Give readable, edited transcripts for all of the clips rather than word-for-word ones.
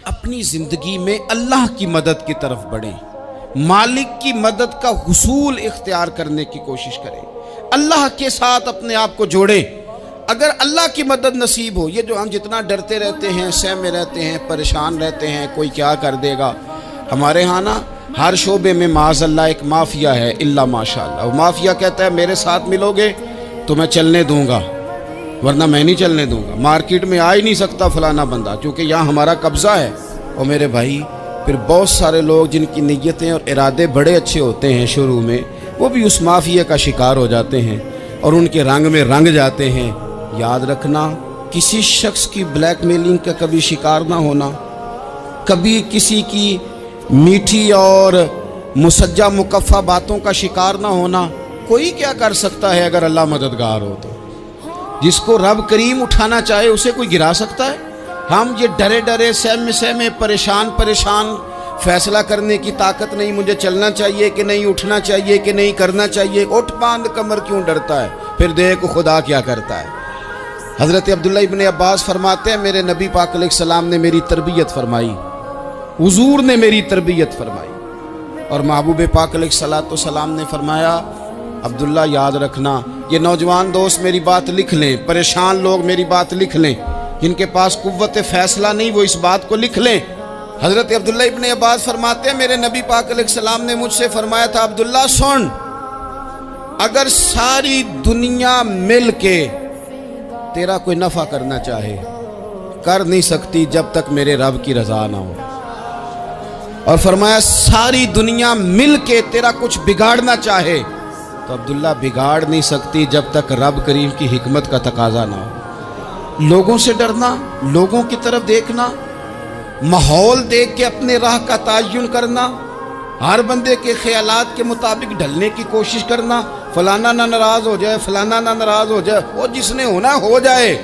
اپنی زندگی میں اللہ کی مدد کی طرف بڑھیں، مالک کی مدد کا حصول اختیار کرنے کی کوشش کریں، اللہ کے ساتھ اپنے آپ کو جوڑیں۔ اگر اللہ کی مدد نصیب ہو، یہ جو ہم جتنا ڈرتے رہتے ہیں، سہمے رہتے ہیں، پریشان رہتے ہیں کوئی کیا کر دے گا، ہمارے ہاں نا ہر شعبے میں معاذ اللہ ایک مافیا ہے، الا ماشاء اللہ۔ وہ مافیا کہتا ہے میرے ساتھ ملو گے تو میں چلنے دوں گا، ورنہ میں نہیں چلنے دوں گا، مارکیٹ میں آ ہی نہیں سکتا فلانا بندہ، کیونکہ یہاں ہمارا قبضہ ہے۔ اور میرے بھائی پھر بہت سارے لوگ جن کی نیتیں اور ارادے بڑے اچھے ہوتے ہیں شروع میں، وہ بھی اس مافیا کا شکار ہو جاتے ہیں اور ان کے رنگ میں رنگ جاتے ہیں۔ یاد رکھنا، کسی شخص کی بلیک میلنگ کا کبھی شکار نہ ہونا، کبھی کسی کی میٹھی اور مسجع مکفہ باتوں کا شکار نہ ہونا۔ کوئی کیا کر سکتا ہے اگر اللہ مددگار ہو تو؟ جس کو رب کریم اٹھانا چاہے اسے کوئی گرا سکتا ہے؟ ہم یہ ڈرے ڈرے سہمے پریشان فیصلہ کرنے کی طاقت نہیں، مجھے چلنا چاہیے کہ نہیں، اٹھنا چاہیے کہ نہیں، کرنا چاہیے، اٹھ باندھ کمر کیوں ڈرتا ہے؟ پھر دیکھ خدا کیا کرتا ہے۔ حضرت عبداللہ ابن عباس فرماتے ہیں میرے نبی پاک علیہ السلام نے میری تربیت فرمائی، حضور نے میری تربیت فرمائی، اور محبوب پاک علیہ السلام نے فرمایا عبداللہ یاد رکھنا، یہ نوجوان دوست میری بات لکھ لیں، پریشان لوگ میری بات لکھ لیں، جن کے پاس قوت فیصلہ نہیں وہ اس بات کو لکھ لیں۔ حضرت عبداللہ ابن عباس فرماتے ہیں میرے نبی پاک علیہ السلام نے مجھ سے فرمایا تھا عبداللہ سن، اگر ساری دنیا مل کے تیرا کوئی نفع کرنا چاہے کر نہیں سکتی جب تک میرے رب کی رضا نہ ہو، اور فرمایا ساری دنیا مل کے تیرا کچھ بگاڑنا چاہے تو عبداللہ بگاڑ نہیں سکتی جب تک رب کریم کی حکمت کا تقاضا نہ ہو۔ لوگوں سے ڈرنا، لوگوں کی طرف دیکھنا، ماحول دیکھ کے اپنے راہ کا تعین کرنا، ہر بندے کے خیالات کے مطابق ڈھلنے کی کوشش کرنا، فلانا نہ ناراض ہو جائے، فلانا نہ ناراض ہو جائے، وہ جس نے ہونا ہو جائے،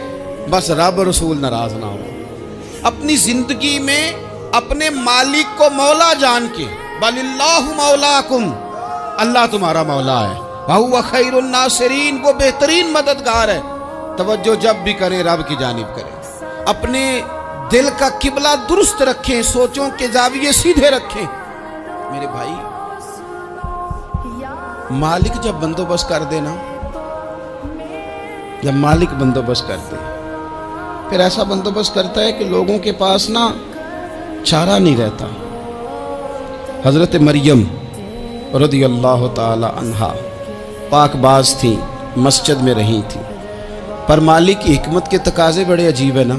بس رب رسول ناراض نہ ہو۔ اپنی زندگی میں اپنے مالک کو مولا جان کے، بل اللہ مولاکم، اللہ تمہارا مولا ہے، وَهُوَ خَيْرُ النَّاصِرِينَ، وہ بہترین مددگار ہے۔ توجہ جب بھی کریں رب کی جانب کریں، اپنے دل کا قبلہ درست رکھیں، سوچوں کے زاویے سیدھے رکھیں۔ میرے بھائی مالک جب بندوبست کر دے نا، جب مالک بندوبست کر دے پھر ایسا بندوبست کرتا ہے کہ لوگوں کے پاس نا چارہ نہیں رہتا۔ حضرت مریم رضی اللہ تعالی عنہا پاک باز تھیں، مسجد میں رہی تھیں، پر مالک کی حکمت کے تقاضے بڑے عجیب ہیں نا۔